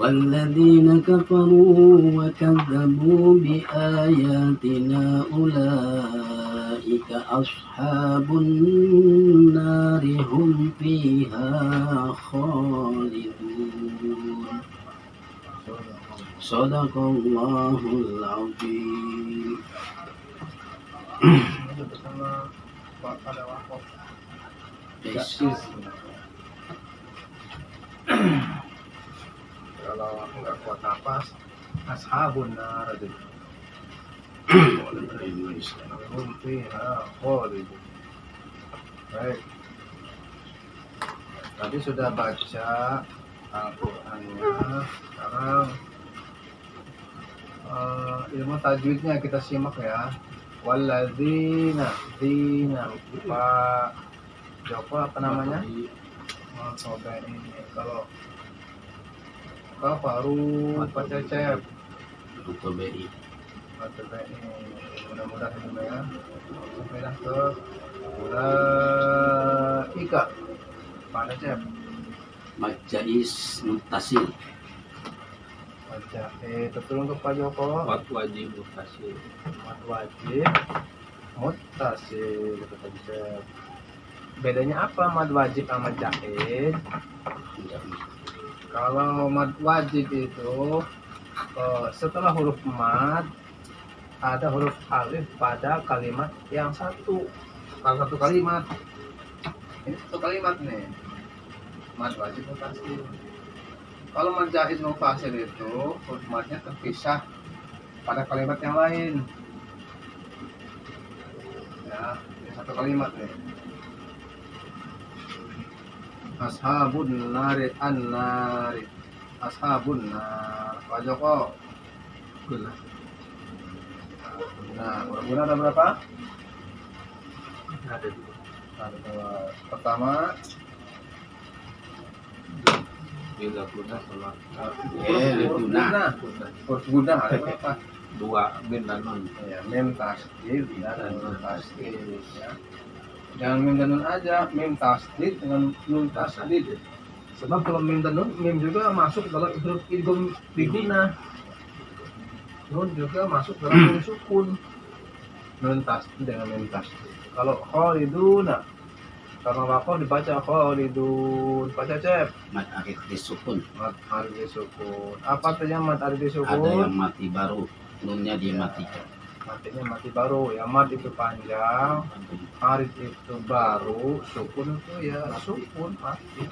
والذين كفروا وكذبوا بآياتنا أولئك أصحاب النار هم فيها خالدون. صدق الله العظيم. Kalau nggak kuat nafas, ashabun nar itu. Baik. Tadi sudah baca Al-Qur'annya. Sekarang ilmu tajwidnya kita simak ya. Walladzina dina Pak Joko apa namanya? Coba ini kalau baru Pak Cecep mudah-mudahan ini ya sampai ke Ika Pak Cecep Majais Muttasil. Turun ke Pak Joko Mat wajib mutasi. Mat wajib muttasil kata Cecep. Bedanya apa mad wajib sama jahid? Kalau mad wajib itu setelah huruf mad ada huruf alif pada kalimat yang satu. Kalau satu kalimat, ini satu kalimat nih, mad wajib muttasil. Kalau mad jahid muttasil itu huruf madnya terpisah pada kalimat yang lain. Ya, ini satu kalimat nih. Ashabun nari an-nari. Ashabun nar. Pak Joko. Nah, guna ada berapa? Ada dua. Ada dua. Pertama, Bila guna sama huruf guna ada berapa? dua min dan nun. Ya, mim tasdid dan nun tasdid ya. Jangan mim dan nun aja, mim tasdid dengan nun tasdid. Sebab kalau mim dan nun, mim juga masuk dalam huruf idgham biguna. Nun juga masuk dalam nun sukun. Nun tasdid dengan mim tasdid. Kalau khaliduna, karena wakoh dibaca khalidun. Baca Cep. Mat akhir disukun. Mat akhir disukun. Apa artinya mat akhir disukun? Ada yang mati baru, nunnya dimatikan. Matinya mati baru ya, mat itu panjang, arid itu baru, sukun itu ya sukun mati.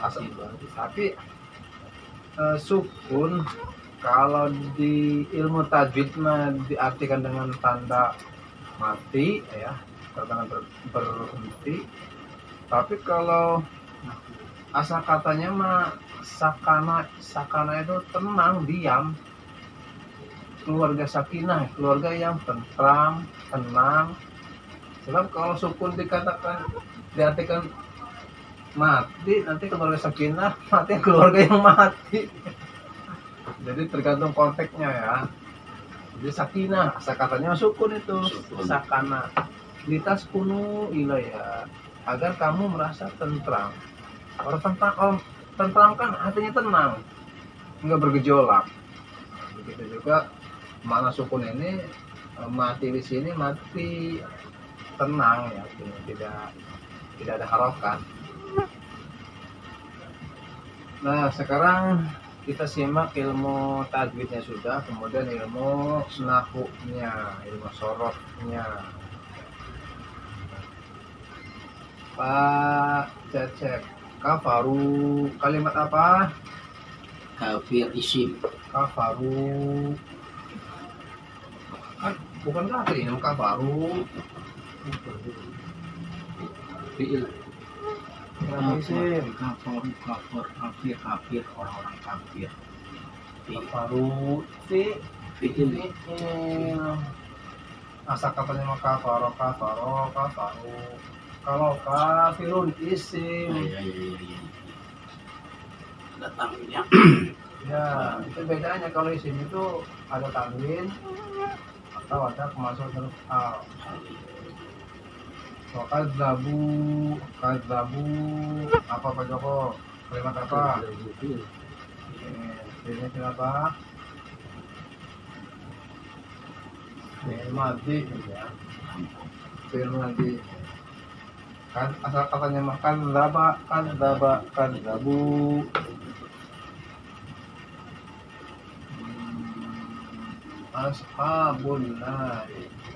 Asal baru. Tapi sukun kalau di ilmu tajwid mah diartikan dengan tanda mati ya, tanda berhenti. Tapi kalau asal katanya mah sakana itu tenang, diam. Keluarga sakinah, keluarga yang tentram, tenang. Sebab kalau sukun diartikan mati, nanti keluarga sakinah, mati keluarga yang mati. Jadi tergantung konteksnya ya. Jadi sakinah, asal katanya sukun itu, sakana. Litas kunu ilaya, agar kamu merasa tentram. Kalau tentram kan hatinya tenang, nggak bergejolak. Begitu juga makna sukun ini, mati di sini mati tenang ya, tidak ada harokat. Nah sekarang kita simak ilmu tajwidnya sudah, kemudian ilmu nahunya, ilmu sorofnya. Pak Cecep, kafaru kalimat apa? Kafir isim. Kafaru kan bukan kafir ini, kafaru Fiil. kenapa isim? Kafir orang-orang kafir. Kafaru Fiil. Asal katanya mah kafaru. Kalau kafirun isim Ya. Datang ya. ya, itu bedanya. Kalau isim itu ada tanwin atau ada pemasuk huruf al. Kadzabu apa Pak Joko? Kalimat apa? Ini kenapa? Fi'il madhi ya. Fi'il madhi. Kan asal katanya makan kadzabu.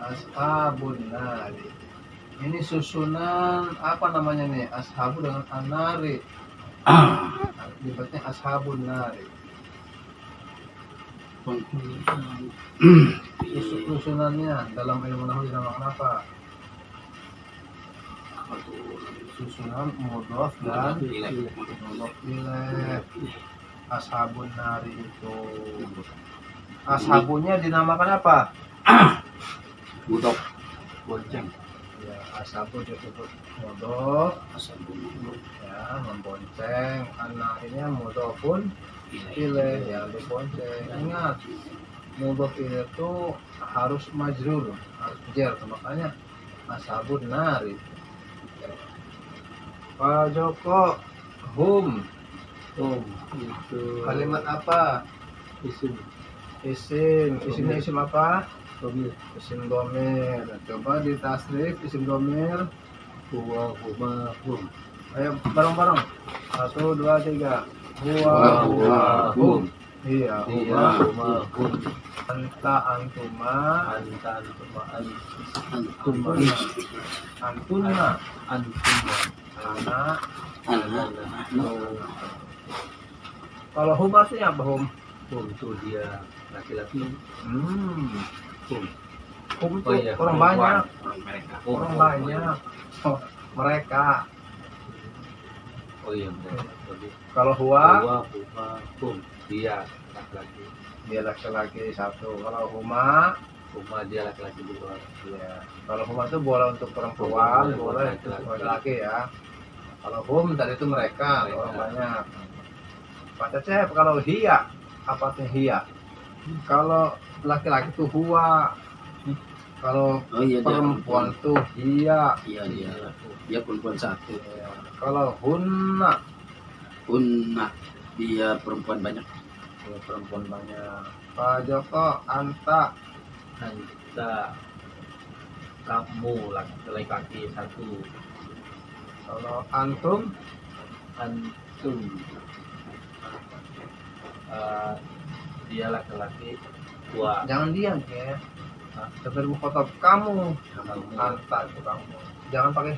Ashabun nari. Ini susunan apa namanya nih? Ashabu dengan anari. Akibatnya ashabun nari. Susunannya dalam ilmu nahwu dinamakan apa? Susunan mudhof dan mudhof ilaih. Ashabun nari itu. Ashabunya dinamakan apa? Budok. Bonceng. Ya, ashabu disebut mudhof Asabun. ya, membonceng. Anarinya mudhofun ilaih ya, dibonceng. Ingat, mudhof itu harus majrur, harus jar, makanya ashabun nari. Pak Joko, hum Itu kalimat apa? isim. Isimnya isim apa? Domir. Isim domir. Coba ditasrif isim domir. Huwa, huma, hum. Ayo bareng-bareng. 1, 2, 3. Huwa, hum. Iya, Iya, huwa. huma, hum. Anta, antuma. Anta, antuma, Antuma. Antuna. antuma. Anak. Anak. Kalau hum artinya apa hum? Hum itu dia laki-laki. Hum Hum. itu Oh iya, orang perempuan. banyak. Orang mereka. Orang banyak. Oh, mereka. Oh iya, benar. Jadi, Kalau huwa, huwa, huma, hum. Dia laki-laki. dia laki-laki satu. Kalau huma, Huma dia laki-laki dua. ya. Kalau huma itu boleh untuk perempuan, Boleh, boleh laki-laki. untuk laki-laki ya. Kalau hum tadi itu mereka, Mereka. orang banyak. Pak Cecep, kalau hiya, apa artinya hiya? Kalau laki-laki itu huwa, kalau Oh iya, dia perempuan itu hiya. Iya, dia perempuan satu. Ya. Kalau hunna, Unna, dia perempuan banyak. ya, perempuan banyak. Pak Joko, anta, Anta, kamu laki-laki satu. kalau antum, Antum, dia laki-laki dua. jangan diam ya. Sebagai mukhotob kamu, Kamu anta itu kamu. Jangan pakai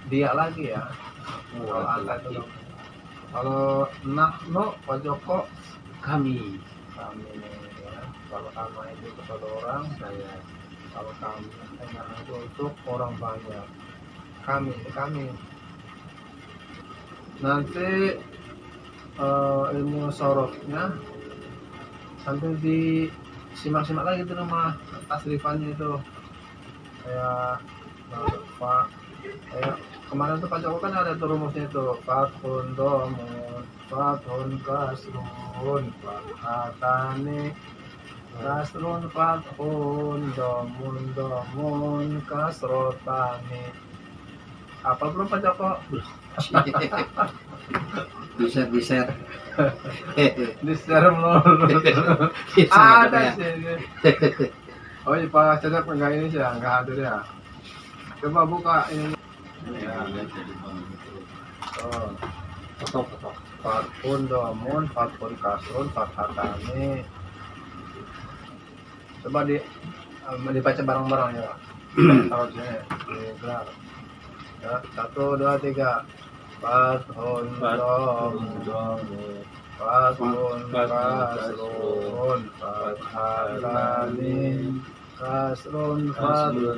dia lagi ya. Kalau anta itu laki-laki. kamu. Kalau nahnu, Pak Joko, Kami, kami ya. Kalau kami itu kepada orang, saya. kalau kami itu untuk orang banyak. Kami. Nanti ilmu sorofnya sambil disimak-simak lagi di rumah tasrifannya itu kayak Pak kayak kemarin tuh Pak Joko kan ada tuh rumusnya itu fathun domun fathun kasrun fathatani kasrun fathun domun kasrotani. Apa belum Pak Joko? Bisa. Di share mulu. Ada sih. Oh iya Pak Cecep enggak ini sih, enggak hadir ya. Coba buka ini. Ya. Oh, Foto. fatun domun, fatun kasrun, fathatani. Coba dibaca bareng-bareng ya. Taruh sini. Digelar. Ya, 1, 2, 3. Fathun domun. Fathun kasrun fathatani kasrun fathun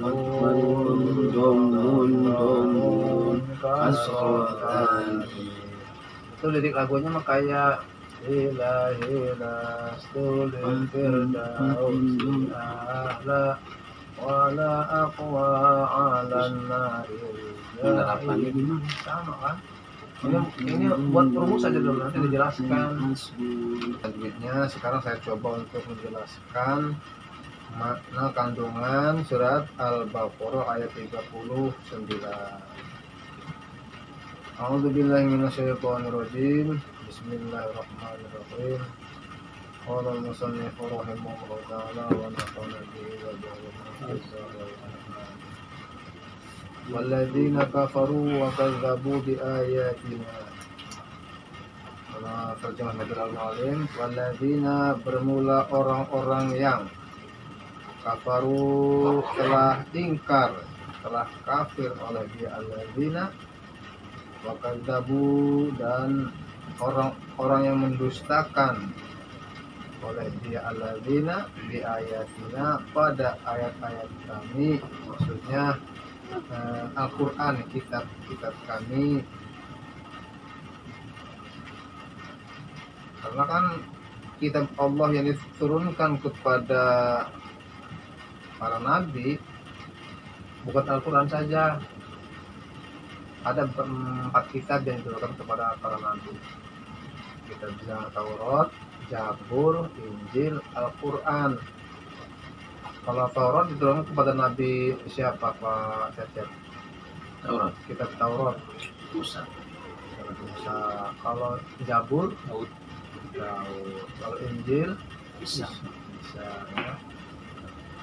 domun kasrotani. Itu lirik lagunya mah kayak Hila stulil firdaus a'la wala aqwa 'alan naril Penerapannya gimana? sama kan? Ini buat rumus saja dulu, nanti dijelaskan tajwidnya. Sekarang saya coba untuk menjelaskan makna kandungan surat Al-Baqarah ayat 39. A'udzubillahi minasyaitonirrajim. Bismillahirrahmanirrahim. Qala al-musannif rahimahullahu ta'ala wa nafa'ana bihi wa walladzina kafaru wa kazzabu bi ayatina. Terjemah Nabi Alim, walladzina bermula orang-orang yang kafaru telah ingkar, telah kafir oleh dia alladzina wa kadzabu dan orang-orang yang mendustakan oleh dia alladzina bi ayatina pada ayat-ayat kami, maksudnya Al-Qur'an, kitab-kitab kami. Karena kan kitab Allah yang diturunkan kepada para nabi bukan Al-Quran saja, ada 4 kitab yang diturunkan kepada para nabi. Kitab Taurat, Zabur, Injil, Al-Quran. Kalau Taurat diturunkan kepada nabi siapa Pak Cecep? Taurat. Kitab Taurat Musa. Kalau Zabur Daud. Kalau Injil Bisa. ya.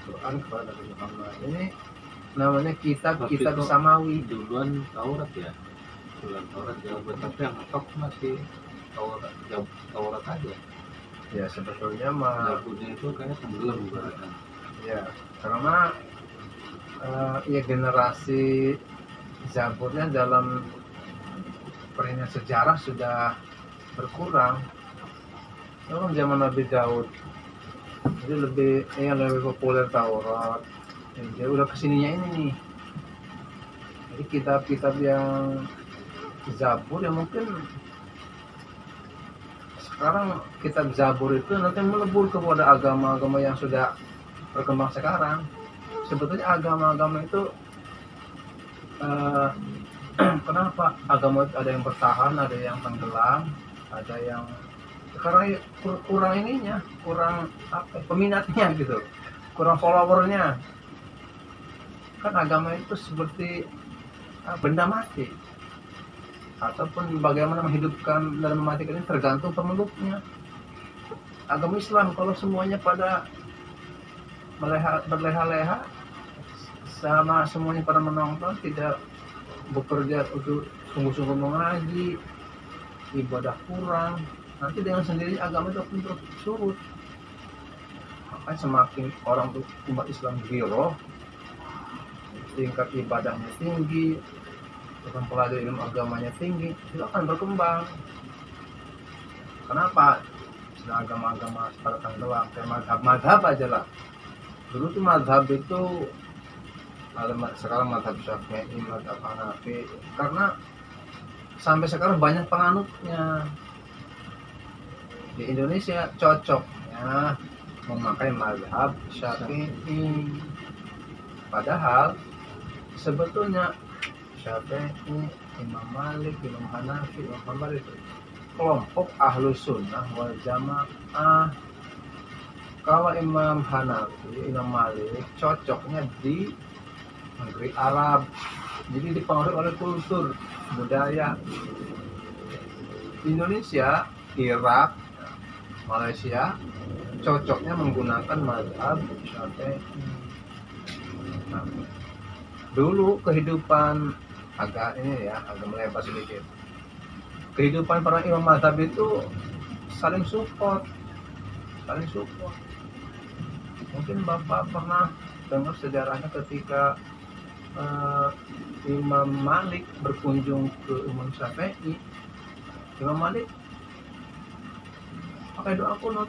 Quran kepada Nabi Muhammad. Ini namanya kitab Tapi kitab kok samawi. Duluan Taurat ya. Duluan Taurat Jawa, tapi yang ngetok masih Taurat aja. Ya sebetulnya mah Zaburnya itu kayaknya tenggelam ibaratnya. ya karena ya generasi Zaburnya dalam peringkat sejarah sudah berkurang. Kalau zaman Nabi Daud jadi lebih populer Taurat. Jadi udah kesininya ini nih. Jadi kitab-kitab yang Zabur yang mungkin sekarang kitab Zabur itu nanti melebur kepada agama-agama yang sudah berkembang sekarang. Sebetulnya agama-agama itu kenapa agama itu ada yang bertahan, ada yang tenggelam, ada yang karena kurang ininya, kurang peminatnya gitu, kurang followernya. Kan agama itu seperti benda mati, ataupun bagaimana menghidupkan dan mematikan ini tergantung pemeluknya. Agama Islam kalau semuanya pada berleha-leha sama semuanya pada menonton, tidak bekerja untuk sungguh-sungguh mengaji, ibadah kurang, nanti dengan sendirinya agama itu akan terus surut. Makanya semakin orang tuh umat Islam giroh, tingkat ibadahnya tinggi, mempelajari ilmu agamanya tinggi, itu akan berkembang. Kenapa? Sedang agama-agama sekarang tenggelam, kayak madhab aja lah. Dulu tuh madhab itu sekarang madhab Syafi'i, madhab Hanafi, karena sampai sekarang banyak penganutnya. Di Indonesia cocoknya memakai madhab Syafi'i, padahal sebetulnya Syafi'i, Imam Malik, Imam Hanafi, Imam Hanbali itu kelompok Ahlus Sunnah wal Jamaah. Kalau Imam Hanafi, Imam Malik cocoknya di negeri Arab, jadi dipengaruhi oleh kultur budaya. Indonesia, Irak, Malaysia cocoknya menggunakan mazhab Syafi'i. Nah, dulu kehidupan agak melebar sedikit. Kehidupan para imam mazhab itu saling support. Mungkin Bapak pernah dengar sejarahnya ketika Imam Malik berkunjung ke Imam Syafi'i. Imam Malik pakai doa kunut.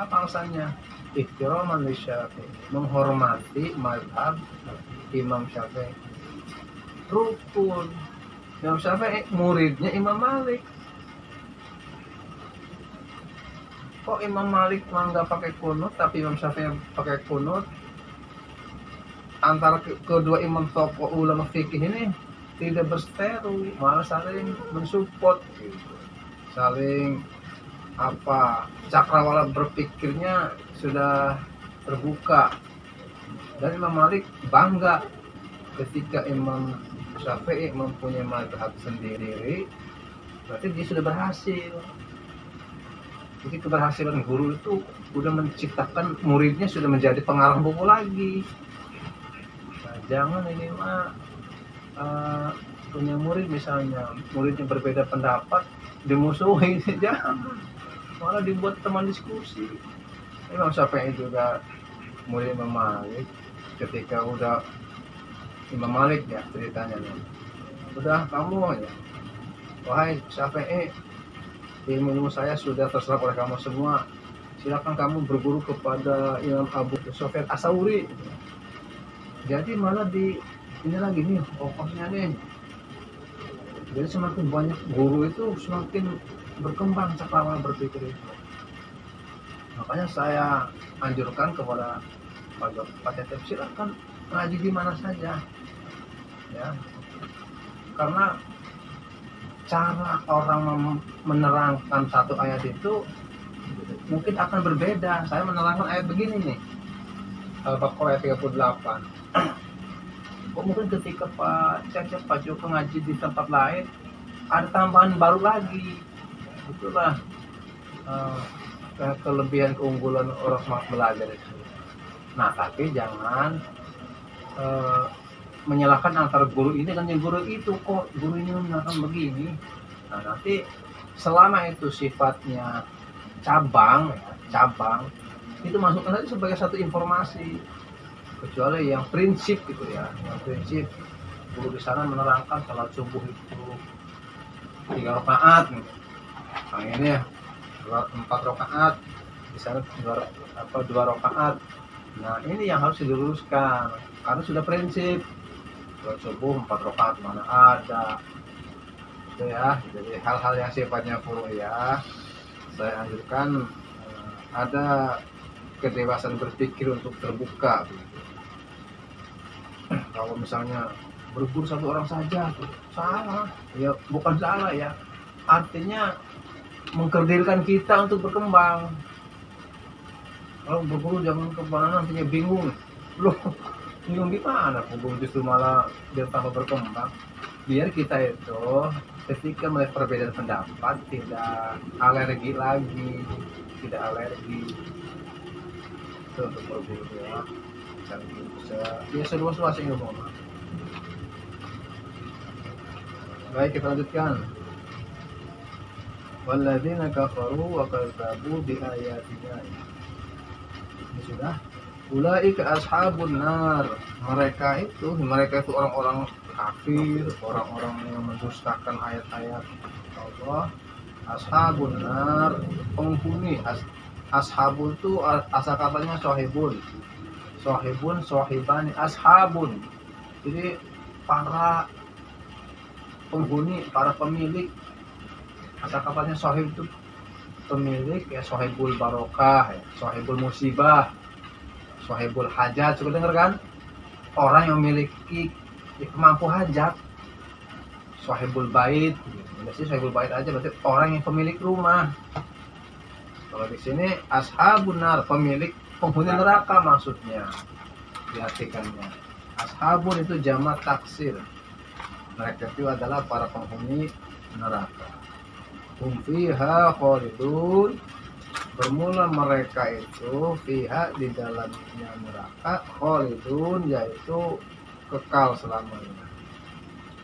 Apa alasannya? Ihtiraman li Syafi'i, menghormati mazhab Imam Syafi'i. Rukun. Imam Syafi'i muridnya Imam Malik. Kok Imam Malik nggak pakai kunut tapi Imam Syafi'i pakai kunut? Antara kedua imam tokoh ulama fikih ini tidak berseteru, malah saling mensupport, saling cakrawala berpikirnya sudah terbuka. Dan Imam Malik bangga ketika Imam Syafi'i mempunyai mazhab sendiri, berarti dia sudah berhasil. Jadi keberhasilan guru itu udah menciptakan muridnya sudah menjadi pengarang buku lagi. Nah, jangan ini mah punya murid misalnya, muridnya berbeda pendapat, dimusuhi, jangan. Malah dibuat teman diskusi. Memang Syafi'i juga murid Imam Malik, ketika udah Imam Malik ya ceritanya nih, udah kamu ya, wahai Syafi'i, ilmu saya sudah terserap oleh kamu semua, silakan kamu berguru kepada Imam Abu Sufyan As-Tsauri. Jadi malah ini lagi nih pokoknya nih, jadi semakin banyak guru itu semakin berkembang cara berpikir itu. Makanya saya anjurkan kepada Pak Cecep, silakan ngaji di mana saja, ya. Karena cara orang menerangkan satu ayat itu mungkin akan berbeda. Saya menerangkan ayat begini nih, Al-Baqarah ayat 38. Kok mungkin ketika Pak Cecep, Pak Joko ngaji di tempat lain, ada tambahan baru lagi. Itulah kelebihan keunggulan orang semangat belajar itu. Nah, tapi jangan menyalahkan antara guru ini dan yang guru itu, kok guru ini menerangkan begini. Nah, nanti selama itu sifatnya cabang itu masukkan saja sebagai satu informasi, kecuali yang prinsip gitu ya, yang prinsip guru di sana menerangkan salat subuh itu 3 rakaat, nah ini ya 4 rakaat, di sana 2 rakaat. Nah, ini yang harus diluruskan karena sudah prinsip salat subuh 4 rakaat mana ada itu ya. Jadi hal-hal yang sifatnya furu'iyah saya anjurkan ada kedewasaan berpikir untuk terbuka. Kalau misalnya berguru satu orang saja salah ya, bukan salah ya, artinya mengkerdilkan kita untuk berkembang. Kalau berguru jangan kemana nantinya bingung, loh bingung gimana, bingung justru malah biar tambah berkembang. Biar kita itu ketika melihat perbedaan pendapat tidak alergi lagi, tidak alergi itu untuk berguru ya. Bisa ya seluas-luasnya ilmu. Baik, kita lanjutkan. Walladzina kafaru wa kadzabu bi ayatina. Ini sudah. Ulaika ashabun nar. Mereka itu orang-orang kafir, orang-orang yang mendustakan ayat-ayat Allah. Ashabun nar, penghuni. Ashabun itu asal katanya sahibun. Sahibun, sahibani, ashabun. Jadi para penghuni, para pemilik. Asal katanya sahib itu pemilik ya, sahibul barokah ya, sahibul musibah, sahibul hajat. Sudah dengar kan? Orang yang memiliki mampu hajat. Sahibul bait. Biasanya sahibul bait aja berarti orang yang pemilik rumah. Kalau di sini ashabun nar, pemilik penghuni neraka maksudnya. Diartikannya. Ashabun itu jamak taksir. Mereka itu adalah para penghuni neraka. Hum fiha khalidun. Bermula mereka itu fiha di dalamnya neraka, khalidun yaitu kekal selamanya.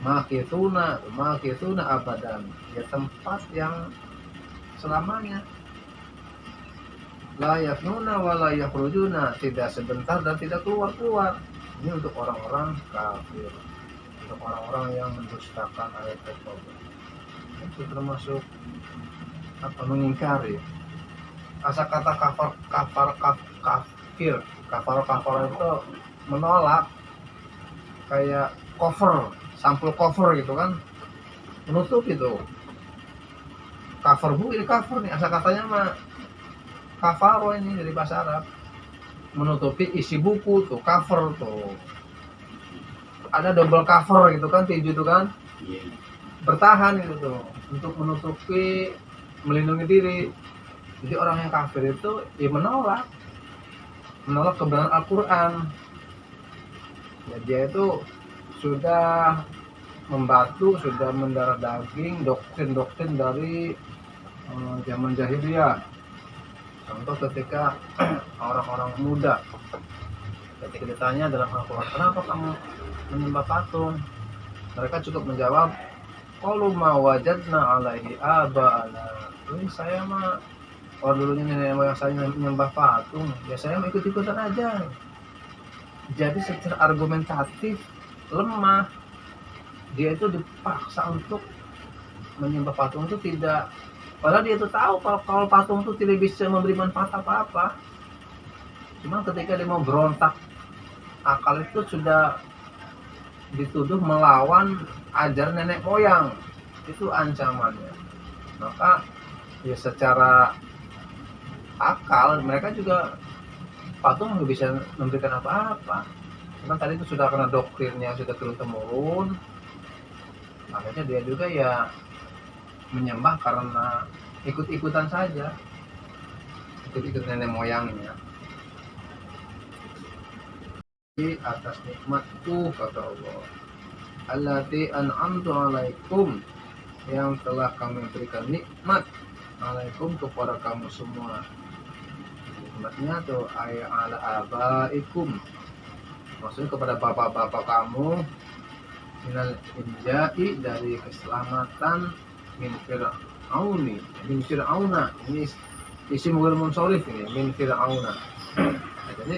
Makithuna abadan, ya tempat yang selamanya. La yafnuna wa la yakhrujuna, tidak sebentar dan tidak keluar. Ini untuk orang-orang kafir, untuk orang-orang yang mendustakan ayat Allah. Itu termasuk mengingkari. Asal kata kafir itu menolak, kayak cover, sampul cover gitu kan, menutup itu. Cover bu, ini cover nih, asal katanya mah kafaro, ini dari bahasa Arab, menutupi isi buku tuh, cover tuh. Ada double cover gitu kan, tinju tuh kan, bertahan gitu tuh, untuk menutupi, melindungi diri. Jadi orang yang kafir itu ya menolak kebenaran Al-Quran. Ya, dia itu sudah membatu, sudah mendarah daging, doktrin-doktrin dari zaman jahiliyah. Contoh ketika orang-orang muda, ketika ditanya dalam Al-Quran, kenapa kamu menyembah patung? Mereka cukup menjawab, qalu ma wajadna alaihi aba'ana. Ini saya mah, kalau dulunya nenek moyang saya menyembah patung, ya saya mau ikut-ikutan aja. Jadi secara argumentatif lemah. Dia itu dipaksa untuk menyembah patung itu tidak, padahal dia itu tahu kalau patung itu tidak bisa memberi manfaat apa-apa. Cuma ketika dia mau berontak, akal itu sudah dituduh melawan ajaran nenek moyang, itu ancamannya. Maka ya secara akal mereka juga patung nggak bisa memberikan apa-apa. Cuma tadi itu sudah karena doktrinnya sudah turun temurun, makanya dia juga ya menyembah karena ikut-ikutan saja, ikut-ikut nenek moyangnya. Di atas nikmatku, kata Allah, allati an'amtu alaikum, yang telah kami berikan nikmat alaikum kepada kamu semua. Nikmatnya tuh ay ala abaikum, maksudnya kepada bapak-bapak kamu, minal injai, dari keselamatan, min fir'auna, ini isim ghairu munsharif ini, min fir'auna. Jadi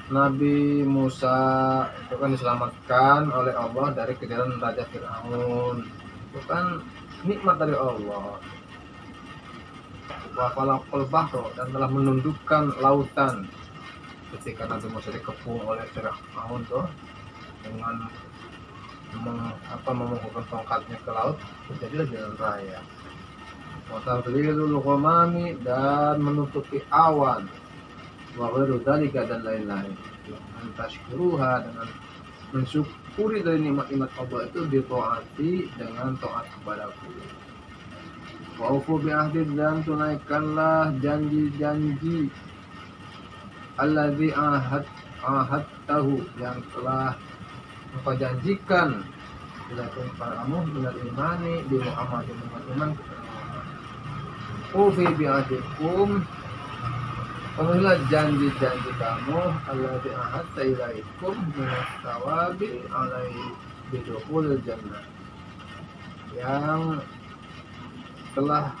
Nabi Musa itu kan diselamatkan oleh Allah dari kejaran Raja Fir'aun. Itu kan nikmat dari Allah. Wa khalaqal bahra, dan telah menundukkan lautan ketika Nabi Musa dikepung oleh Fir'aun tuh dengan memukulkan tongkatnya ke laut, terjadilah jalan raya. Wa tadlilul ghamami, dan menutupi awan, wa ghairu dzalika, dan lain-lain. Antashkuruha, dengan mensyukuri dari nikmat-nikmat Allah itu ditaati dengan taat kepadaku. Wa ufu bi ahdi, dan tunaikanlah janji-janji alladzi ahadtahu, yang telah engkau janjikan dilakukan kepadamu dengan imani di Muhammad, dengan iman. Ufi bi ahdikum, penuhilah janji-janji kamu alladzi ahadta ilaikum minas thawabi alaihi bidukhulil jannah, yang telah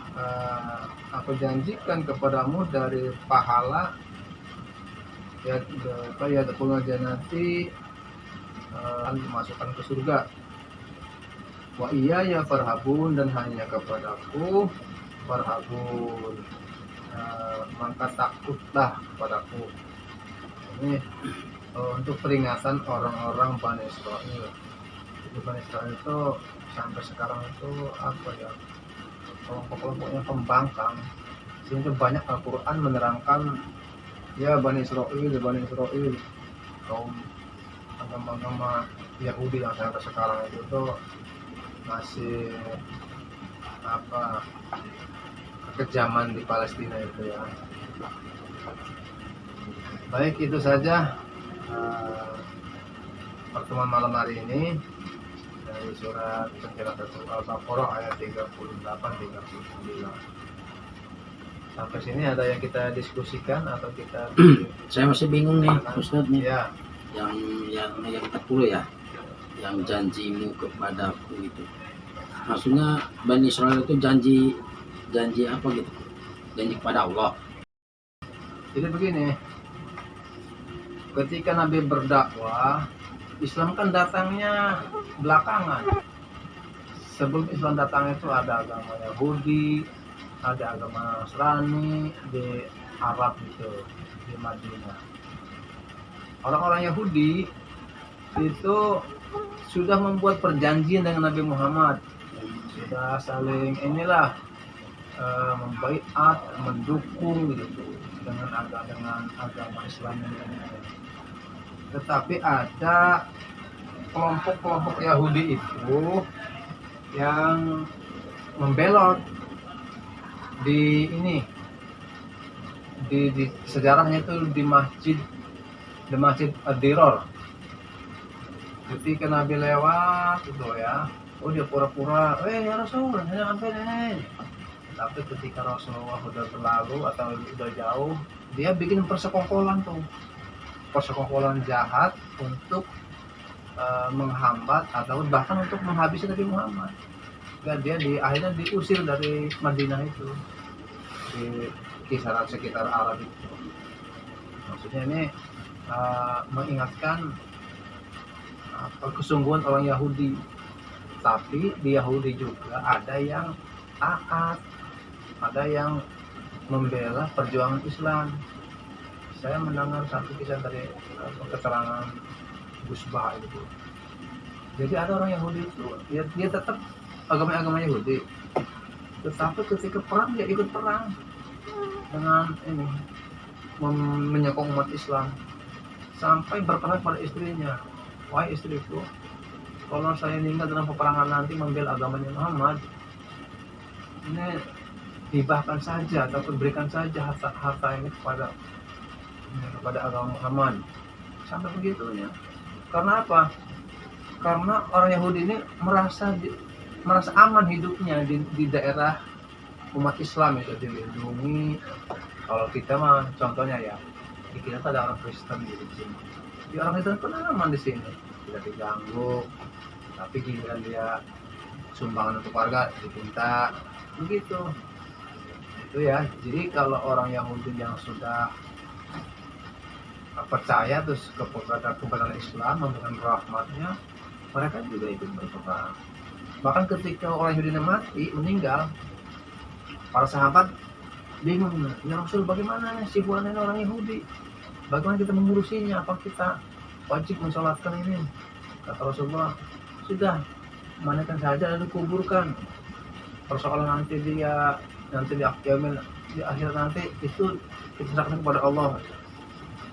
aku janjikan kepadamu dari pahala ya dukhulul jannati, dimasukkan ke surga. Wa iya ya farhabun, dan hanya kepadaku farhabun, maka takutlah kepadaku. Ini untuk peringatan orang-orang Bani Israil. Jadi Bani Israil itu sampai sekarang itu apa ya, kelompok-kelompoknya pembangkang, sehingga banyak Al-Quran menerangkan ya Bani Israil, kaum agama-agama Yahudi yang sampai sekarang itu tuh masih apa, kekejaman di Palestina itu ya. Baik, itu saja pertemuan malam hari ini dari surat penjelasan Al-Baqarah ayat 38-39. Sampai sini ada yang kita diskusikan atau kita Saya masih bingung nih Ustadz nih. ya, yang 40 ya, yang janjimu kepadaku itu, maksudnya Bani Israel itu janji apa gitu, janji kepada Allah. jadi begini, ketika Nabi berdakwah, Islam kan datangnya belakangan. Sebelum Islam datang itu ada agama Yahudi, ada agama Nasrani di Arab itu, di Madinah. Orang-orang Yahudi itu sudah membuat perjanjian dengan Nabi Muhammad, sudah saling membaiat, mendukung gitu dengan agama Islam ini. Tetapi ada kelompok-kelompok Yahudi itu yang membelot di sejarahnya itu di Masjid Ad-Dirar. Ketika Nabi lewat itu ya, oh dia pura-pura, ya Rasul, hanya sampai nih. Tapi ketika Rasulullah udah berlalu atau udah jauh, dia bikin persekongkolan tuh, persekongkolan jahat untuk menghambat atau bahkan untuk menghabisi Nabi Muhammad. Dan dia akhirnya diusir dari Madinah itu, di kisaran sekitar Arab itu. Maksudnya ini mengingatkan kesungguhan orang Yahudi. Tapi di Yahudi juga ada yang taat, ada yang membela perjuangan Islam. Saya mendengar satu kisah dari keterangan Gus Bah itu. Jadi ada orang Yahudi itu, dia tetap agama Yahudi, tetapi ketika perang dia ikut perang dengan ini, menyokong umat Islam, sampai berperan pada istrinya, wahai istriku, kalau saya meninggal dalam peperangan nanti membela agamanya Muhammad, ini hibahkan saja atau berikan saja harta ini kepada agama Muhammad. Sampai begitunya. Karena apa? Karena orang Yahudi ini merasa aman hidupnya di daerah umat Islam itu dilindungi. Kalau kita mah contohnya ya, di kita ada orang Kristen di sini. Di orang Kristen pun aman di sini, tidak diganggu. Tapi giliran dia sumbangan untuk warga diminta, begitu. Itu ya. Jadi kalau orang Yahudi yang sudah percaya terus kepada Islam, memberikan rahmatnya, mereka juga ikut berperang. Bahkan ketika orang Yahudi mati, meninggal, para sahabat bingung, ya Rasul, bagaimana si fulan ini orang Yahudi, bagaimana kita mengurusinya, apa kita wajib mensolatkan ini? Kata Rasulullah, sudah, mandikan saja lalu kuburkan. Persoalan nanti di akhir nanti itu kita serahkan kepada Allah.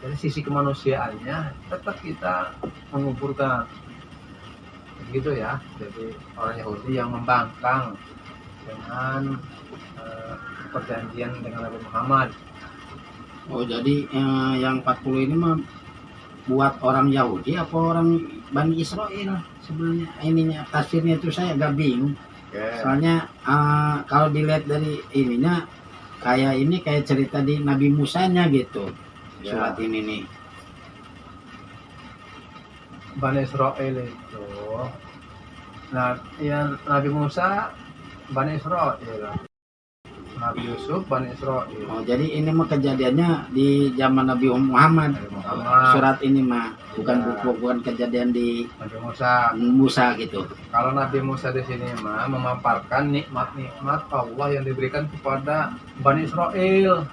Dari sisi kemanusiaannya tetap kita menguburkan, begitu ya. Jadi orang Yahudi yang membangkang dengan perjanjian dengan Nabi Muhammad. Oh, jadi yang 40 ini mah buat orang Yahudi apa orang Bani Israel sebenarnya? Ininya tafsirnya itu saya agak bingung. Soalnya kalau dilihat dari ininya kayak cerita di Nabi Musanya gitu. Surat ini nih. Bani Israel itu, nah yang Nabi Musa Bani Israel, Nabi Yusuf Bani Israel. Oh, jadi ini mah kejadiannya di zaman Nabi Muhammad. Surat ini mah bukan kejadian di Nabi Musa gitu. Kalau Nabi Musa di sini mah memaparkan nikmat-nikmat Allah yang diberikan kepada Bani Israel.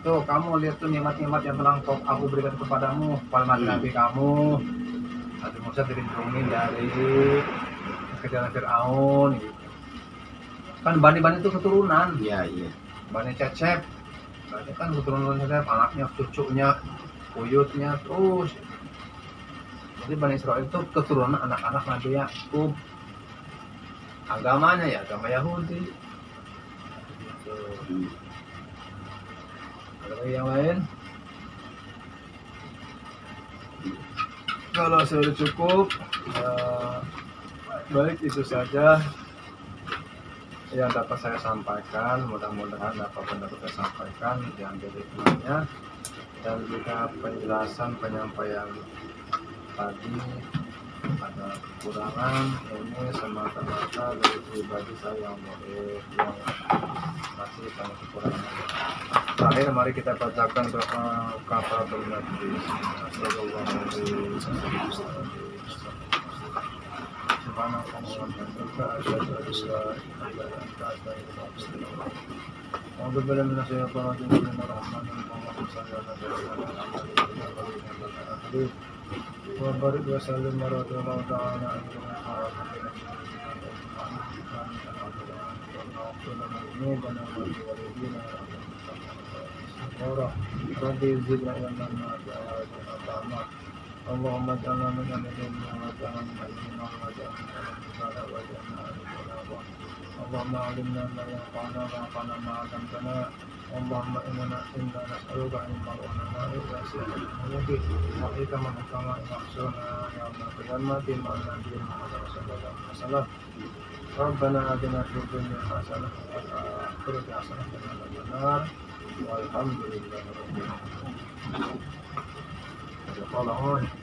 Tuh kamu lihat tuh nikmat-nikmat yang telah aku berikan kepadamu, kepada nabi kamu. Nabi Musa dilindungi dari kejaran Fir'aun gitu. Kan Bani itu keturunan. Iya. Bani Cecep. Berarti kan keturunan Cecep, anaknya, cucunya, buyutnya terus. Jadi Bani Israel itu keturunan anak-anak Nabi Yakub. Agamanya ya agama Yahudi. Gitu. Ada lagi yang lain? Kalau sudah cukup, baik itu saja yang dapat saya sampaikan. Mudah-mudahan apa yang dapat saya sampaikan diambil hikmahnya, dan jika penjelasan penyampaian tadi ada kekurangan, ini semata-mata dari pribadi saya yang masih banyak kekurangan. Terakhir mari kita bacakan doa kafaratul majlis. Sallallahu alaihi wasallam. Subhanallah wa bihamdihi asyhadu an la ilaha illa anta astaghfiruka wa atubu ilaik. A'udzu billahi minasy syaithanir rajim. Bismillahirrahmanirrahim. Wa barik wa sallim warahmatullahi ta'ala Rabbi zidna ilman wa Allahumma ja'alna min al-ilmi wa ja'alna min al-ilmi wa ja'alna min al-ilmi Allahumma alimna ma yanfa'una wa anfa'na ma 'allamtana Allahumma inna nas'aluka an marwana na'i wa sallallahu wa ika man kama maksuna ya qiyamatin wa nabiyyina Muhammad sallallahu alaihi wasallam. Rabbana atina fid dunya hasanah wa fil akhirati hasanah wa qina adzaban nar. Walhamdulillahi rabbil alamin.